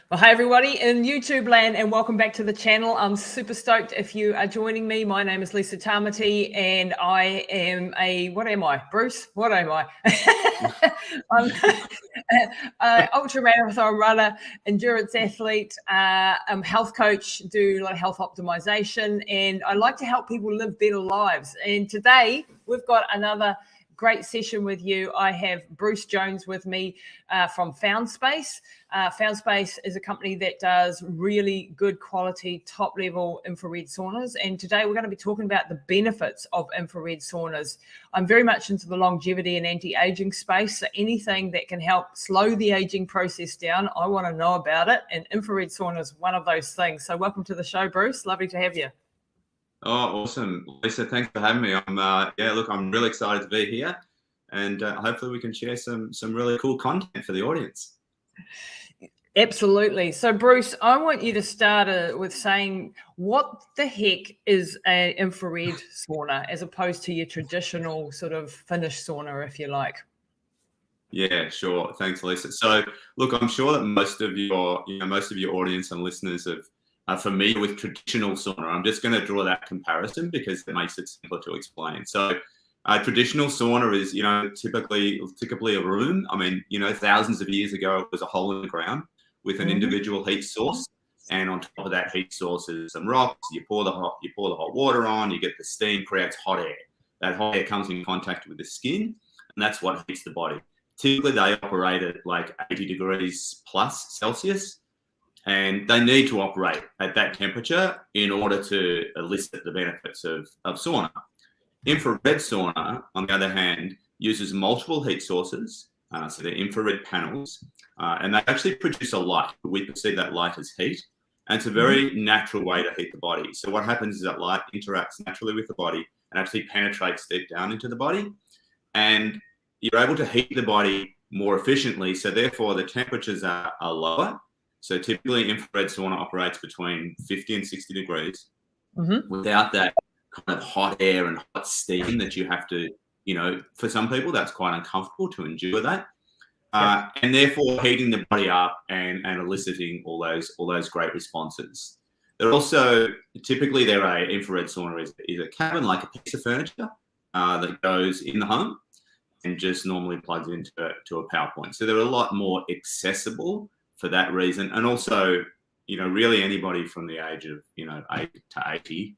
Well, hi everybody in YouTube land and welcome back to the channel. I'm super stoked if you are joining me. My name is Lisa Tamati and I am what am I? Bruce? What am I? I'm an ultra marathon runner, endurance athlete, I'm health coach, do a lot of health optimization, and I like to help people live better lives. And today we've got another great session with you. I have Bruce Jones with me from FoundSpace. FoundSpace is a company that does really good quality, top level infrared saunas. And today we're going to be talking about the benefits of infrared saunas. I'm very much into the longevity and anti-aging space. So anything that can help slow the aging process down, I want to know about it. And infrared sauna is one of those things. So welcome to the show, Bruce. Lovely to have you. Oh, awesome. Lisa, thanks for having me. I'm really excited to be here, and hopefully we can share some really cool content for the audience. Absolutely. So, Bruce, I want you to start with saying what the heck is an infrared sauna as opposed to your traditional sort of Finnish sauna, if you like. Yeah, sure. Thanks, Lisa. So, look, I'm sure that most of your audience and listeners are familiar with traditional sauna. I'm just going to draw that comparison because it makes it simpler to explain. So traditional sauna is, typically a room. I mean, thousands of years ago, it was a hole in the ground with an individual heat source. And on top of that heat source is some rocks. You pour the hot water on, you get the steam, creates hot air. That hot air comes in contact with the skin, and that's what heats the body. Typically, they operate at like 80 degrees plus Celsius. And they need to operate at that temperature in order to elicit the benefits of sauna. Infrared sauna, on the other hand, uses multiple heat sources. So they're infrared panels. And they actually produce a light. We perceive that light as heat. And it's a very natural way to heat the body. So what happens is that light interacts naturally with the body and actually penetrates deep down into the body. And you're able to heat the body more efficiently. So therefore, the temperatures are lower. So typically infrared sauna operates between 50 and 60 degrees without that kind of hot air and hot steam that you have to, for some people, that's quite uncomfortable to endure that. And therefore heating the body up and eliciting all those great responses. They're also, typically infrared sauna is a cabin, like a piece of furniture that goes in the home and just normally plugs into a power point. So they're a lot more accessible for that reason. And also, really anybody from the age of, 8 to 80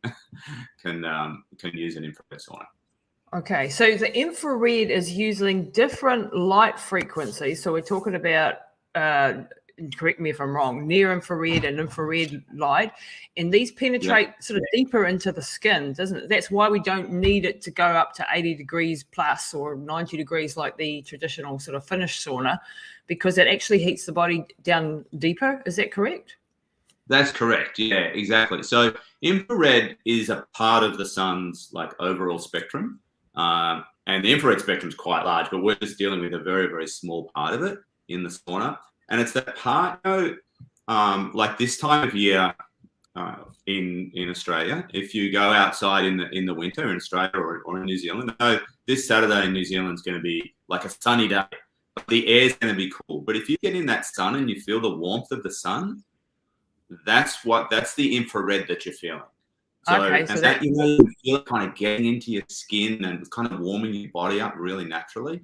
can use an infrared sauna. Okay, so the infrared is using different light frequencies. So we're talking about, correct me if I'm wrong, near infrared and infrared light. And these penetrate sort of deeper into the skin, doesn't it? That's why we don't need it to go up to 80 degrees plus or 90 degrees like the traditional sort of Finnish sauna, because it actually heats the body down deeper. Is that correct? That's correct. Yeah, exactly. So infrared is a part of the sun's overall spectrum. And the infrared spectrum is quite large, but we're just dealing with a very, very small part of it in the sauna. And it's that part, like this time of year in Australia, if you go outside in the winter in Australia or in New Zealand, this Saturday in New Zealand is going to be like a sunny day. The air's going to be cool. But if you get in that sun and you feel the warmth of the sun, that's the infrared that you're feeling. So, okay, and that you feel it kind of getting into your skin and kind of warming your body up really naturally.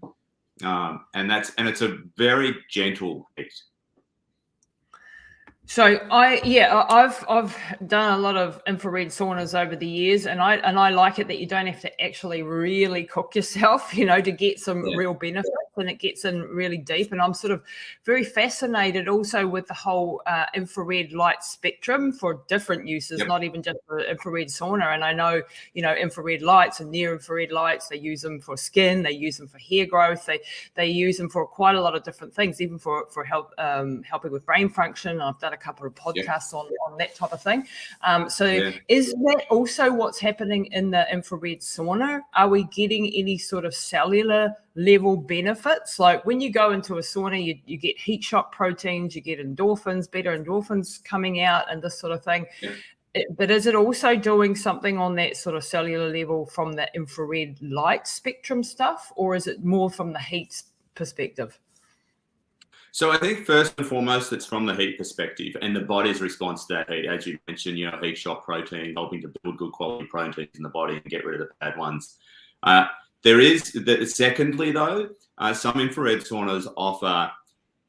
And it's a very gentle heat. So I've done a lot of infrared saunas over the years, and I like it that you don't have to actually really cook yourself, to get some real benefits, and it gets in really deep. And I'm sort of very fascinated also with the whole infrared light spectrum for different uses, not even just for infrared sauna. And I know, infrared lights and near infrared lights, they use them for skin, they use them for hair growth, they use them for quite a lot of different things, even for helping with brain function. I've done a couple of podcasts on that type of thing. Is that also what's happening in the infrared sauna? Are we getting any sort of cellular level benefits? Like when you go into a sauna, you get heat shock proteins, you get endorphins, better endorphins coming out and this sort of thing. But is it also doing something on that sort of cellular level from the infrared light spectrum stuff, or is it more from the heat perspective? So I think first and foremost, it's from the heat perspective and the body's response to that heat. As you mentioned, heat shock protein, helping to build good quality proteins in the body and get rid of the bad ones. Secondly, though, some infrared saunas offer,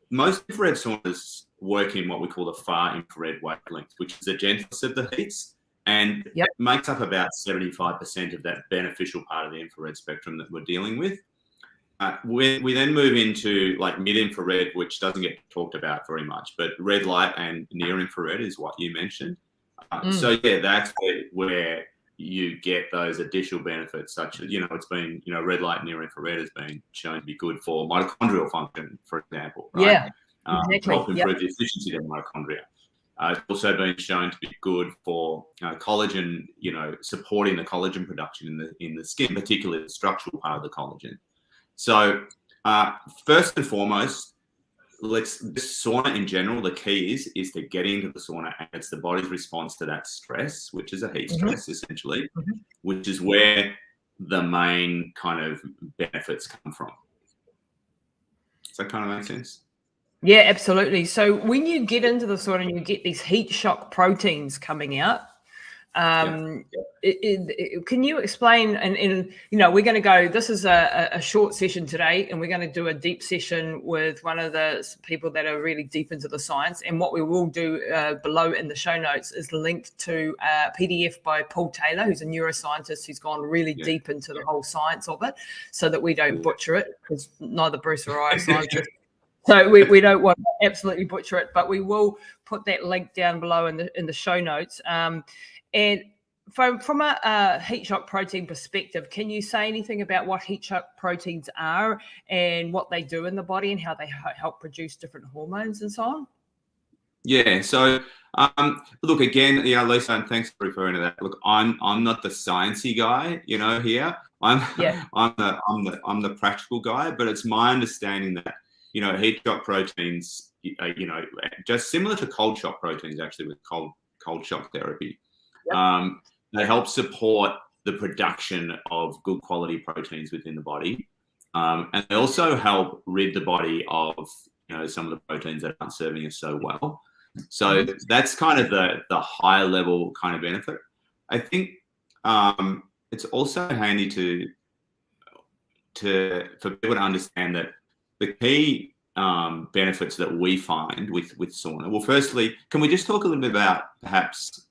most infrared saunas work in what we call the far infrared wavelength, which is the gentlest of the heats, and makes up about 75% of that beneficial part of the infrared spectrum that we're dealing with. We then move into like mid-infrared, which doesn't get talked about very much, but red light and near infrared is what you mentioned. So yeah, that's where you get those additional benefits, such as, it's been, red light near infrared has been shown to be good for mitochondrial function, for example, right? Yeah, exactly. Help improve the efficiency of mitochondria. It's also been shown to be good for collagen, supporting the collagen production in the skin, particularly the structural part of the collagen. So first and foremost, this sauna in general, the key is to get into the sauna, and it's the body's response to that stress, which is a heat stress essentially, which is where the main kind of benefits come from. Does that kind of make sense? Yeah, absolutely. So when you get into the sauna and you get these heat shock proteins coming out, can you explain, and we're going to go, this is a short session today, and we're going to do a deep session with one of the people that are really deep into the science. And what we will do below in the show notes is linked to a PDF by Paul Taylor, who's a neuroscientist who's gone really deep into the whole science of it, so that we don't butcher it, because neither Bruce or I are scientists. So we don't want to absolutely butcher it, but we will put that link down below in the show notes. And from a heat shock protein perspective, can you say anything about what heat shock proteins are and what they do in the body and how they help produce different hormones and so on? Yeah. So look, again, Lisa, and thanks for referring to that. Look, I'm not the sciencey guy, here. I'm the practical guy, but it's my understanding that heat shock proteins, just similar to cold shock proteins, actually, with cold shock therapy. They help support the production of good quality proteins within the body. And they also help rid the body of, some of the proteins that aren't serving us so well. So that's kind of the higher level kind of benefit. I think it's also handy for people to understand that the key benefits that we find with sauna. Well, firstly, can we just talk a little bit about perhaps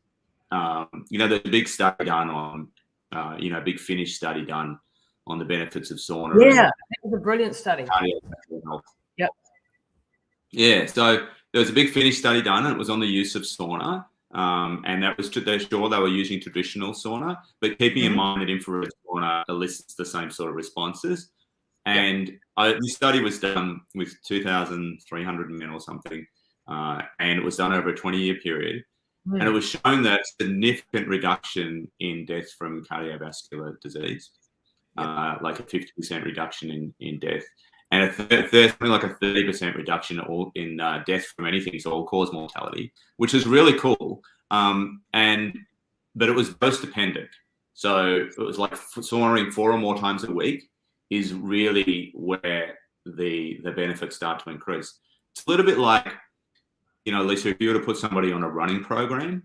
there's a big study done on, big Finnish study done on the benefits of sauna. Yeah, it was a brilliant study. Yep. Yeah, so there was a big Finnish study done, and it was on the use of sauna, and that was they're sure they were using traditional sauna, but keeping in mind that infrared sauna elicits the same sort of responses. And this study was done with 2,300 men or something, and it was done over a 20-year period. And it was shown that significant reduction in death from cardiovascular disease, like a 50% reduction in death, and something like a 30% reduction in death from anything, so all-cause mortality, which is really cool. But it was dose dependent. So it was like sauning 4 or more times a week is really where the benefits start to increase. It's a little bit like, Lisa, if you were to put somebody on a running program,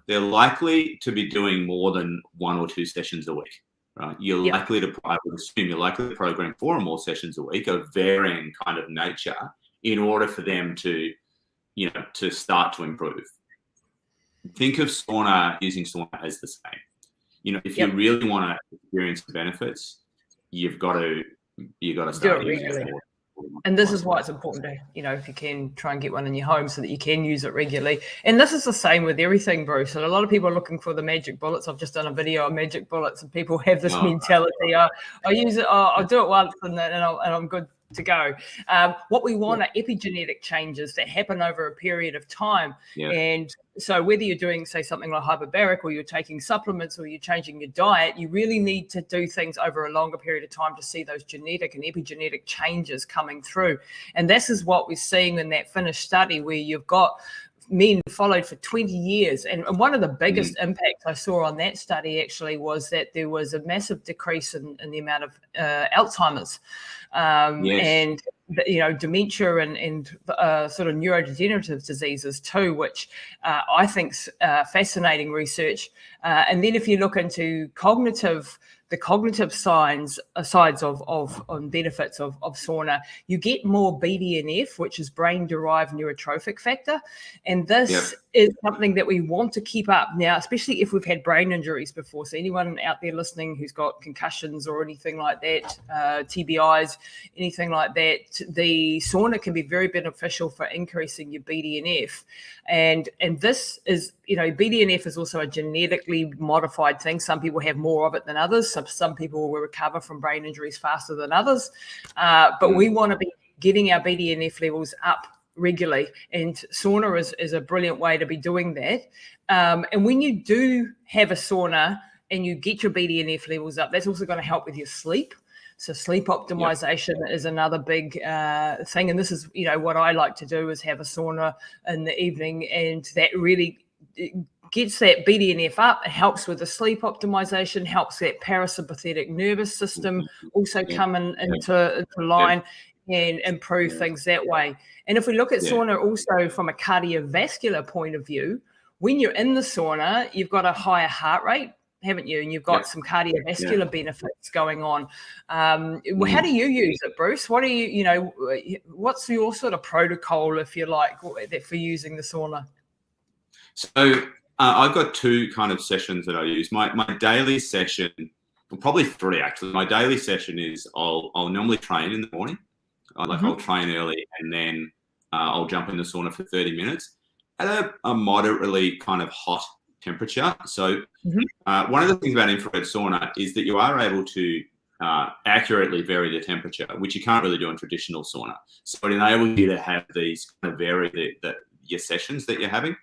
they're likely to be doing more than 1 or 2 sessions a week, right? I would assume you're likely to program 4 or more sessions a week of varying kind of nature in order for them to, to start to improve. Think of using sauna as the same. If you really want to experience the benefits, you've got to start using it more. And this is why it's important to, if you can, try and get one in your home so that you can use it regularly. And this is the same with everything, Bruce. And a lot of people are looking for the magic bullets. I've just done a video on magic bullets, and people have this mentality. I use it. I'll do it once, and I'm good to go. What we want are epigenetic changes that happen over a period of time. And so whether you're doing, say, something like hyperbaric, or you're taking supplements, or you're changing your diet, you really need to do things over a longer period of time to see those genetic and epigenetic changes coming through. And this is what we're seeing in that Finnish study, where you've got men followed for 20 years. And one of the biggest impacts I saw on that study actually was that there was a massive decrease in the amount of Alzheimer's. And dementia and sort of neurodegenerative diseases too, which I think's fascinating research. And then if you look into the cognitive sides of benefits of sauna, you get more BDNF, which is brain-derived neurotrophic factor. And this is something that we want to keep up now, especially if we've had brain injuries before. So anyone out there listening who's got concussions or anything like that, TBIs, anything like that, the sauna can be very beneficial for increasing your BDNF. And this is, BDNF is also a genetically modified thing. Some people have more of it than others. Some people will recover from brain injuries faster than others. But we want to be getting our BDNF levels up regularly. And sauna is a brilliant way to be doing that. And when you do have a sauna and you get your BDNF levels up, that's also going to help with your sleep. So sleep optimization is another big thing. And this is, what I like to do is have a sauna in the evening, and that really gets that BDNF up. It helps with the sleep optimization, helps that parasympathetic nervous system also come into line and improve things that way. And if we look at sauna also from a cardiovascular point of view, when you're in the sauna, you've got a higher heart rate, haven't you? And you've got some cardiovascular benefits going on. How do you use it, Bruce? What do what's your sort of protocol, if you like, for using the sauna? So I've got two kind of sessions that I use. My daily session, well, probably three actually. My daily session is I'll normally train in the morning. I'll train early, and then I'll jump in the sauna for 30 minutes at a moderately kind of hot temperature. So one of the things about infrared sauna is that you are able to accurately vary the temperature, which you can't really do in traditional sauna. So it enables you to have these kind of vary your sessions that you're having.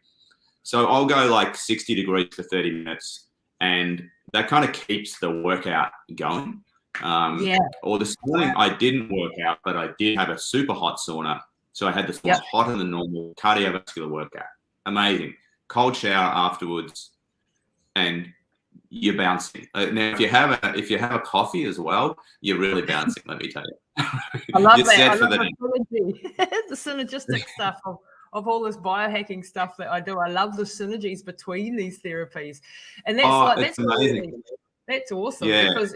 So I'll go like 60 degrees for 30 minutes, and that kind of keeps the workout going. Or this morning I didn't work out, but I did have a super hot sauna. So I had the sauna hotter than normal cardiovascular workout. Amazing. Cold shower afterwards, and you're bouncing. Now, if you have a coffee as well, you're really bouncing. Let me tell you. I love that. I love the synergistic stuff of all this biohacking stuff that I do. I love the synergies between these therapies, and that's amazing. That's awesome because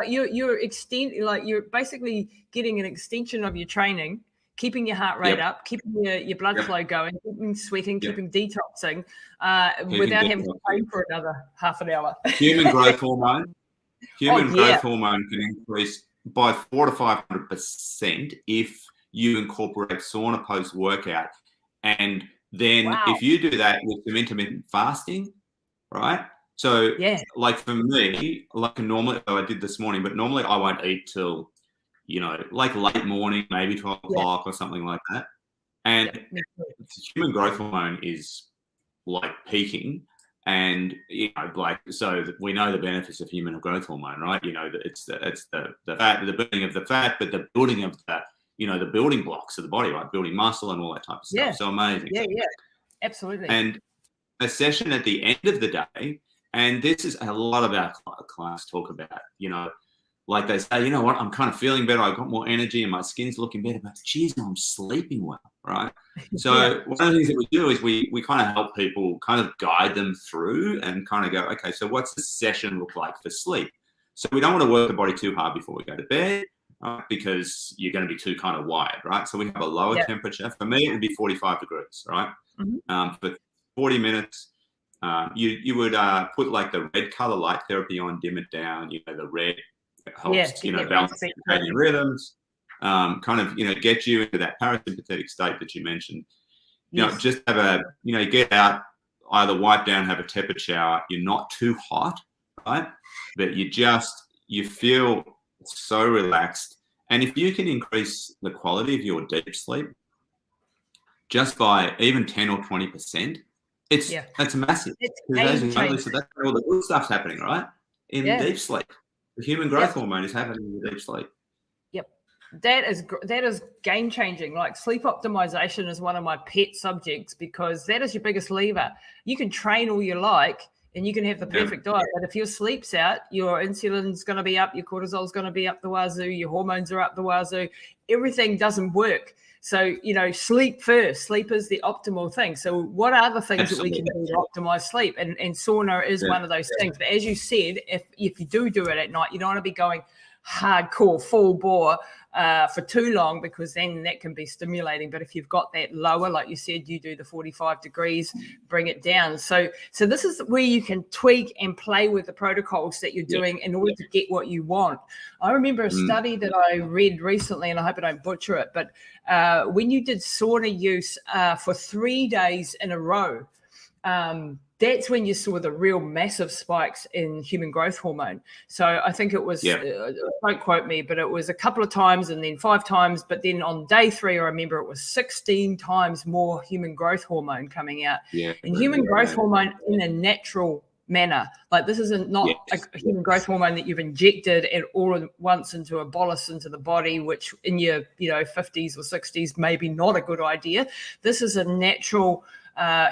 you're basically getting an extension of your training, keeping your heart rate up, keeping your blood flow going, keeping sweating, keeping detoxing, without having to train for another half an hour. Human growth hormone. Growth hormone can increase by 400 to 500% if you incorporate sauna post workout. And then if you do that with some intermittent fasting, right? So like for me, like normally, I did this morning, but normally I won't eat till, like late morning, maybe 12 o'clock or something like that. And human growth hormone is like peaking. And, so we know the benefits of human growth hormone, right? That it's the fat, the building of the fat, but the building of the building blocks of the body, right? Building muscle and all that type of stuff. So amazing. Yeah, absolutely. And a session at the end of the day, and this is a lot of our clients talk about, like they say, you know what, I'm kind of feeling better. I've got more energy and my skin's looking better, but geez, I'm sleeping well, right? So one of the things that we do is we kind of help people kind of guide them through and kind of go, okay, so what's the session look like for sleep? So we don't want to work the body too hard before we go to bed, because you're going to be too kind of wired, right? So we have a lower temperature. For me, it would be 45 degrees, right? For 40 minutes, you would put like the red color light therapy on, dim it down. The red helps, balance circadian rhythms, kind of, get you into that parasympathetic state that you mentioned. Just have get out, either wipe down, have a tepid shower. You're not too hot, right? But you feel so relaxed. And if you can increase the quality of your deep sleep just by even 10 or 20%, that's massive. So that's where all the good stuff's happening, right? In deep sleep. The human growth hormone is happening in deep sleep. That is game changing. Like sleep optimization is one of my pet subjects, because that is your biggest lever. You can train all you like. and you can have the perfect diet, but if your sleep's out, your insulin's going to be up, your cortisol's going to be up the wazoo, your hormones are up the wazoo, everything doesn't work. So, sleep first. Sleep is the optimal thing. So what are the things that we can do to optimize sleep? And sauna is one of those things. But as you said, if you do it at night, you don't want to be going hardcore, full bore for too long, because then that can be stimulating. But if you've got that lower, like you said, you do the 45 degrees, bring it down. So this is where you can tweak and play with the protocols that you're doing in order to get what you want. I remember a study that I read recently, and I hope I don't butcher it, but when you did sauna use for 3 days in a row, that's when you saw the real massive spikes in human growth hormone. So I think it was, don't quote me, but it was a couple of times and then 5 times. But then on day 3, I remember it was 16 times more human growth hormone coming out. And human growth hormone in a natural manner. Like, this isn't not a human growth hormone that you've injected at all at once into a bolus into the body, which in your 50s or 60s maybe not a good idea. This is a natural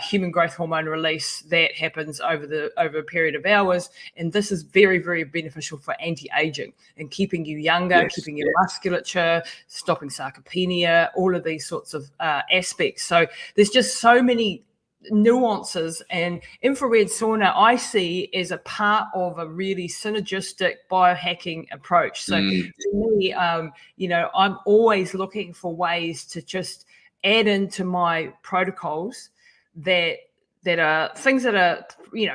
human growth hormone release that happens over a period of hours, and this is very, very beneficial for anti-aging and keeping you younger, keeping your musculature, stopping sarcopenia, all of these sorts of aspects. So there's just so many nuances, and infrared sauna I see as a part of a really synergistic biohacking approach. So to me, I'm always looking for ways to just add into my protocols that are things that are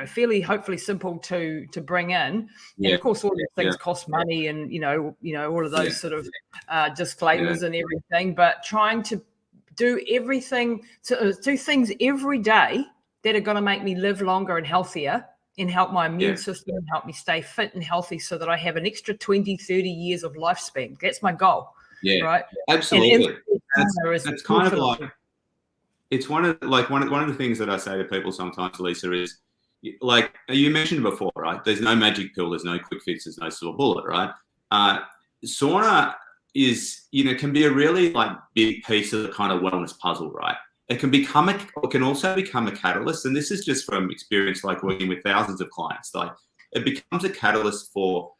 fairly hopefully simple to bring in, and of course all these things cost money, and all of those sort of disclaimers and everything, but trying to do things every day that are going to make me live longer and healthier and help my immune system and help me stay fit and healthy, so that I have an extra 20-30 years of lifespan. That's my goal. Right? Absolutely. That's kind of like, it's one of the things that I say to people sometimes, Lisa, is like you mentioned before, right? There's no magic pill, there's no quick fix, there's no silver bullet, right? Sauna is, can be a really big piece of the kind of wellness puzzle, right? It can also become a catalyst, and this is just from experience, working with thousands of clients. It becomes a catalyst for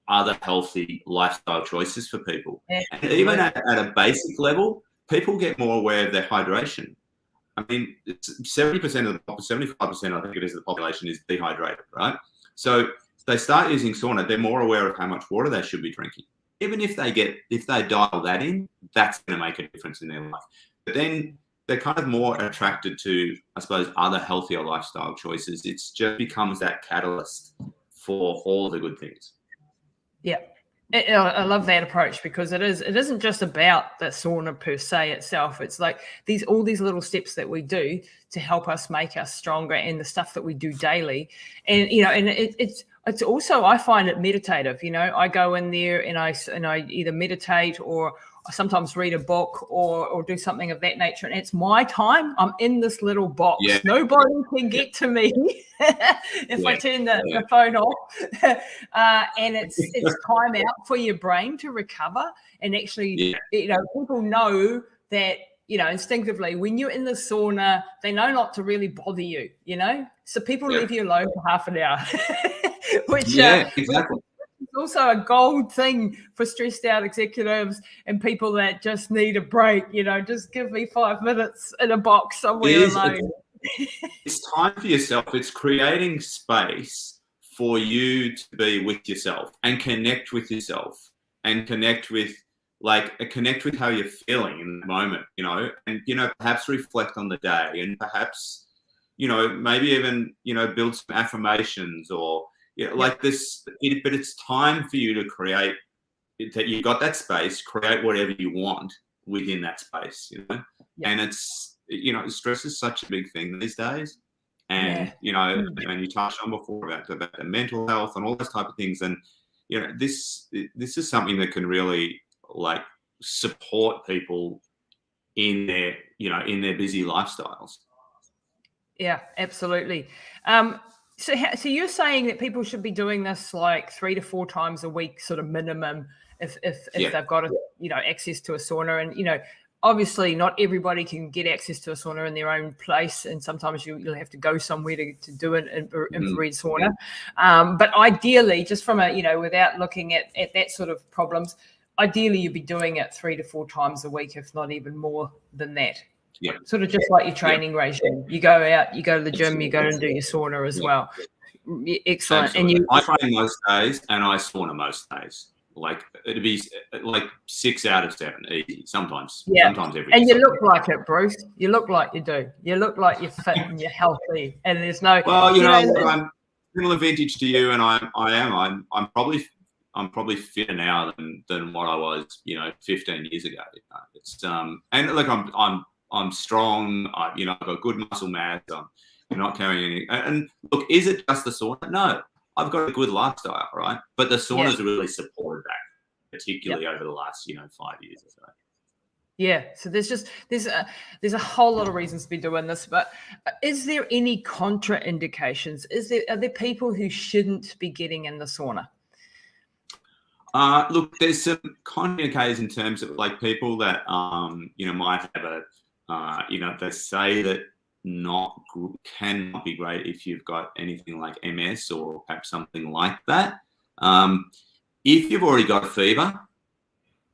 other healthy lifestyle choices for people. And even at a basic level, people get more aware of their hydration. I mean, 70% of 75%, I think it is, of the population is dehydrated, right? So they start using sauna, they're more aware of how much water they should be drinking. Even if they dial that in, that's going to make a difference in their life. But then they're kind of more attracted to, I suppose, other healthier lifestyle choices. It just becomes that catalyst for all the good things. Yeah. I love that approach, because it isn't just about the sauna per se itself. It's like all these little steps that we do to help us make us stronger, and the stuff that we do daily. And it's also, I find it meditative. I go in there and I either meditate, or I sometimes read a book or do something of that nature. And it's my time. I'm in this little box. Nobody can get to me if I turn the phone off. And it's time out for your brain to recover. And actually, people know that, instinctively, when you're in the sauna, they know not to really bother you, So people leave you alone for half an hour, which exactly. It's also a gold thing for stressed out executives and people that just need a break. Just give me 5 minutes in a box somewhere alone. It's time for yourself. It's creating space for you to be with yourself and connect with yourself, and connect with how you're feeling in the moment, and, perhaps reflect on the day, and perhaps, maybe even, build some affirmations or, this, but it's time for you to create that. You've got that space, create whatever you want within that space, and it's, stress is such a big thing these days. And, and you touched on before about the mental health and all those type of things. And, this is something that can really support people in their, in their busy lifestyles. Yeah, absolutely. So you're saying that people should be doing this 3 to 4 times a week, sort of minimum, if they've got access to a sauna. And obviously not everybody can get access to a sauna in their own place, and sometimes you'll have to go somewhere to do an infrared sauna. But ideally, just from without looking at that sort of problems, ideally you'd be doing it 3 to 4 times a week, if not even more than that. Yeah. Sort of just like your training regime. You go out, you go to the gym, you go and do your sauna as well. Excellent. Absolutely. And I train most days and I sauna most days. Like it'd be like 6 out of 7 easy. Sometimes every. And you look like it, Bruce. You look like you do. You look like you're fit and you're healthy. And there's no. Well, I'm similar vintage to you, and I'm probably fitter now than what I was, 15 years ago. It's and look, I'm strong. I've got good muscle mass. I'm not carrying any. And look, is it just the sauna? No. I've got a good lifestyle, right? But the saunas really supported that, particularly over the last, 5 years or so. Yeah. So there's a whole lot of reasons to be doing this, but is there any contraindications? Are there people who shouldn't be getting in the sauna? Look, there's some contraindications in terms of like people that might have they say that cannot be great if you've got anything like MS or perhaps something like that. If you've already got a fever,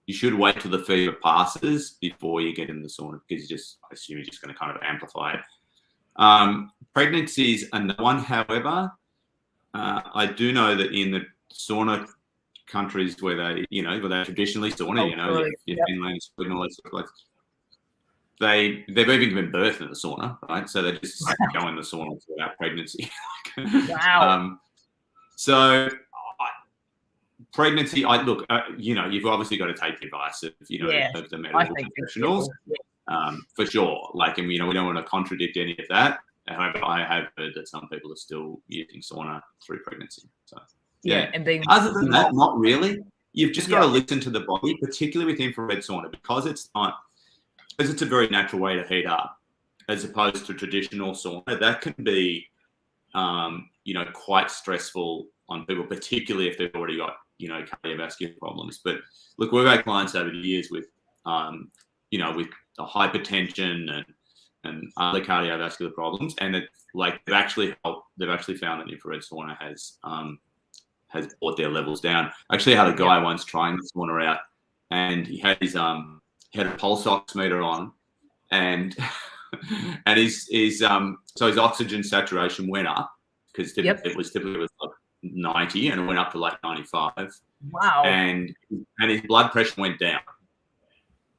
you should wait till the fever passes before you get in the sauna, because I assume you're just going to kind of amplify it. Pregnancy is another one. However, I do know that in the sauna countries where they traditionally sauna, Finland, Sweden, all those sort of places, they've even given birth in the sauna, right? So they just go in the sauna without pregnancy. Wow. Pregnancy, you've obviously got to take the advice of the medical professionals, for sure. Like, and we don't want to contradict any of that. However, I have heard that some people are still using sauna through pregnancy. So and being other than that, not really. You've just got to listen to the body, particularly with infrared sauna, because it's a very natural way to heat up, as opposed to traditional sauna. That can be, quite stressful on people, particularly if they've already got, cardiovascular problems. But look, we've had clients over the years with, with the hypertension and other cardiovascular problems, and they've actually found that infrared sauna has brought their levels down. I actually had a guy once trying the sauna out, and he had his had a pulse oximeter on, and his oxygen saturation went up, because it was typically like 90, and it went up to like 95. Wow. And his blood pressure went down.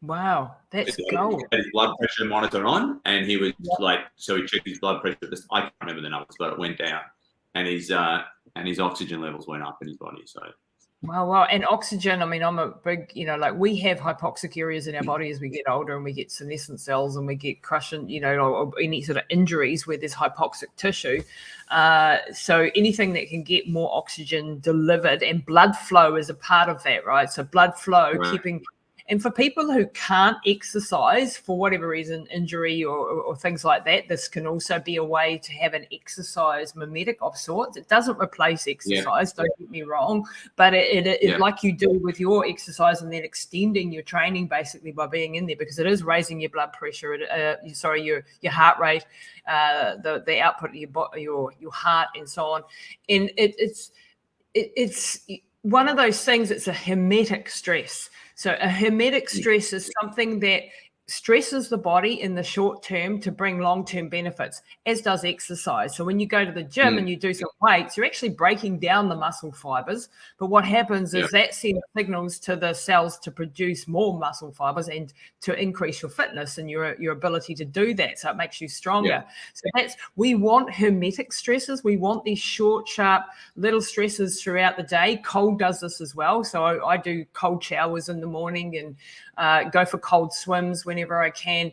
Wow, that's gold. He had his blood pressure monitor on, and he was so he checked his blood pressure. I can't remember the numbers, but it went down, and his oxygen levels went up in his body. So. Wow. And oxygen, I mean, I'm a big, we have hypoxic areas in our body as we get older, and we get senescent cells, and we get crushing, or any sort of injuries where there's hypoxic tissue. So anything that can get more oxygen delivered, and blood flow is a part of that, right? So blood flow, keeping. And for people who can't exercise for whatever reason, injury or things like that, this can also be a way to have an exercise mimetic of sorts. It doesn't replace exercise, don't get me wrong, but it like you do with your exercise, and then extending your training basically by being in there, because it is raising your blood pressure, your heart rate, the output of your heart, and so on. And it's one of those things. It's a hormetic stress. So a hormetic stress is something that stresses the body in the short term to bring long-term benefits, as does exercise. So when you go to the gym and you do some weights, you're actually breaking down the muscle fibers. But what happens is that sends signals to the cells to produce more muscle fibers and to increase your fitness and your ability to do that. So it makes you stronger. So we want hormetic stresses. We want these short, sharp little stresses throughout the day. Cold does this as well. So I do cold showers in the morning and go for cold swims whenever I can,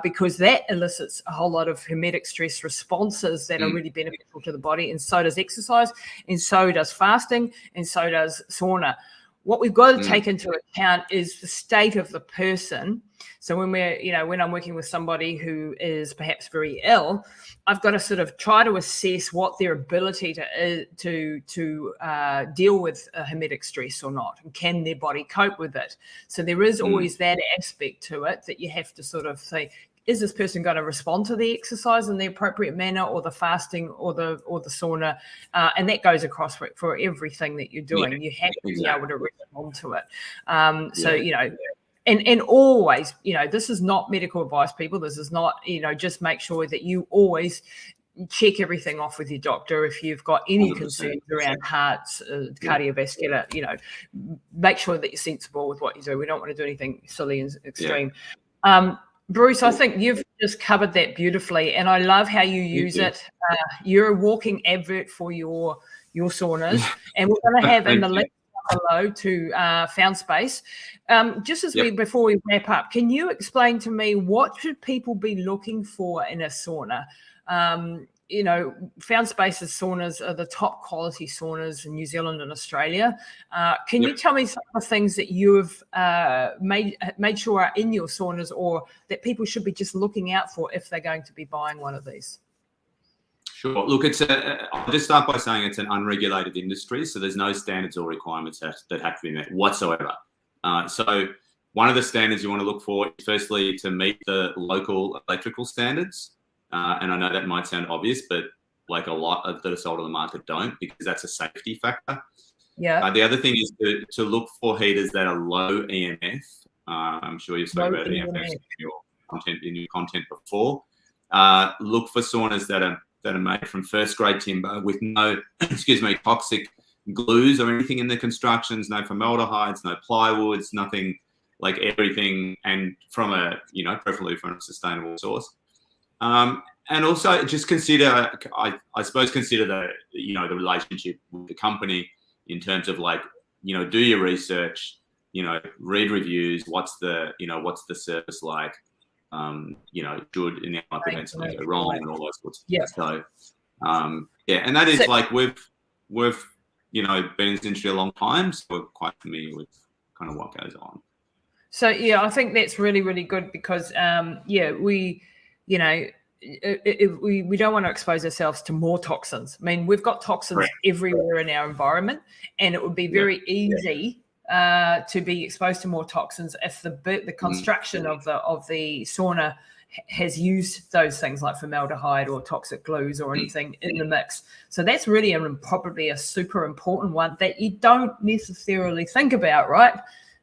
because that elicits a whole lot of hormetic stress responses that are really beneficial to the body. And so does exercise, and so does fasting, and so does sauna. what we've got to take into account is the state of the person. So when when I'm working with somebody who is perhaps very ill, I've got to sort of try to assess what their ability to deal with hormetic stress or not, and can their body cope with it. So there is always that aspect to it that you have to sort of say, is this person going to respond to the exercise in the appropriate manner, or the fasting, or the sauna? And that goes across for everything that you're doing. You have to be able to respond to it. And always, this is not medical advice, people. This is not, just make sure that you always check everything off with your doctor. If you've got any concerns around hearts, cardiovascular, make sure that you're sensible with what you do. We don't want to do anything silly and extreme. Bruce, I think you've just covered that beautifully, and I love how you use it. You're a walking advert for your saunas, and we're going to have in the link below to Found Space. Just as before we wrap up, can you explain to me what should people be looking for in a sauna? Found Space's saunas are the top quality saunas in New Zealand and Australia. Can you tell me some of the things that you have made sure are in your saunas, or that people should be just looking out for if they're going to be buying one of these? Sure. Look, I'll just start by saying it's an unregulated industry, so there's no standards or requirements that have to be met whatsoever. So one of the standards you want to look for is firstly to meet the local electrical standards. And I know that might sound obvious, but like a lot of that are sold on the market don't, because that's a safety factor. The other thing is to look for heaters that are low EMF. I'm sure you've spoken about EMF in your content before. Look for saunas that are made from first grade timber with no, toxic glues or anything in the constructions, no formaldehydes, no plywoods, nothing, like everything, and from preferably from a sustainable source. And also just consider, I suppose, the relationship with the company in terms of do your research, read reviews. What's the service like? Good in the event something go wrong and all those sorts of things. So, and that is we've been in this industry a long time, so we're quite familiar with kind of what goes on. So I think that's really, really good, because we don't want to expose ourselves to more toxins. I mean, we've got toxins everywhere in our environment, and it would be very easy to be exposed to more toxins if the construction of the sauna has used those things like formaldehyde or toxic glues or anything in the mix. So that's really probably a super important one that you don't necessarily think about, right?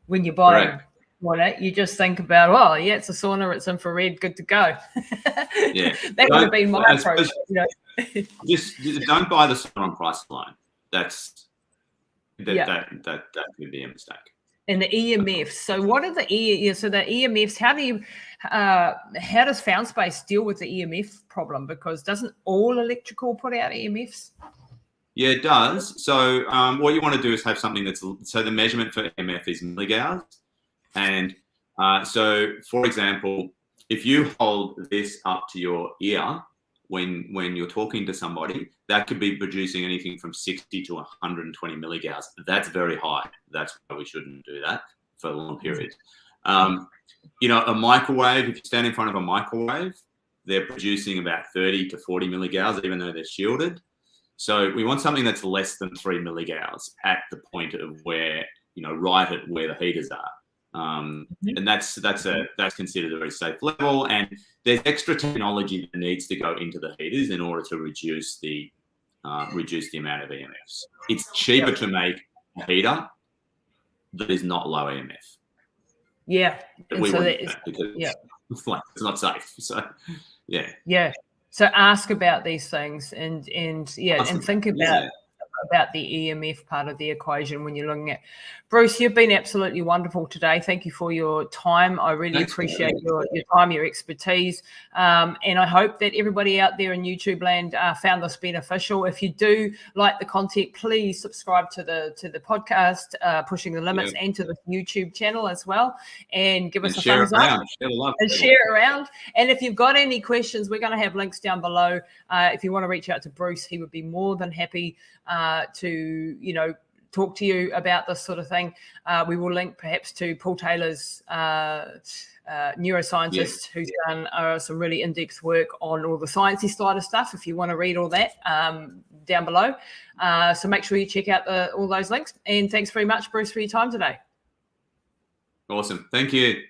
When you're buying one, you just think about, it's a sauna, it's infrared, good to go. That would have been my approach. Just don't buy the sauna on price alone. That could be a mistake. And the EMFs. So what are the EMFs? How does Found Space deal with the EMF problem? Because doesn't all electrical put out EMFs? Yeah, it does. So what you want to do is have something so the measurement for EMF is milligauss. And so, for example, if you hold this up to your ear when you're talking to somebody, that could be producing anything from 60 to 120 milligauss. That's very high. That's why we shouldn't do that for long periods. A microwave, if you stand in front of a microwave, they're producing about 30 to 40 milligauss, even though they're shielded. So we want something that's less than 3 milligauss at the point of where, right at where the heaters are. And that's considered a very safe level, and there's extra technology that needs to go into the heaters in order to reduce the amount of EMFs. It's cheaper to make a heater that is not low EMF. It's not safe. So So ask about these things and think about the EMF part of the equation when you're looking at. Bruce, you've been absolutely wonderful today. Thank you for your time. I really appreciate your time, your expertise. And I hope that everybody out there in YouTube land found this beneficial. If you do like the content, please subscribe to the podcast, Pushing the Limits, and to the YouTube channel as well. And give us a thumbs up. Share it around. And if you've got any questions, we're going to have links down below. If you want to reach out to Bruce, he would be more than happy to talk to you about this sort of thing. We will link perhaps to Paul Taylor's neuroscientist who's done some really in-depth work on all the sciencey side of stuff, if you want to read all that, down below. So make sure you check out all those links. And thanks very much, Bruce, for your time today. Awesome. Thank you.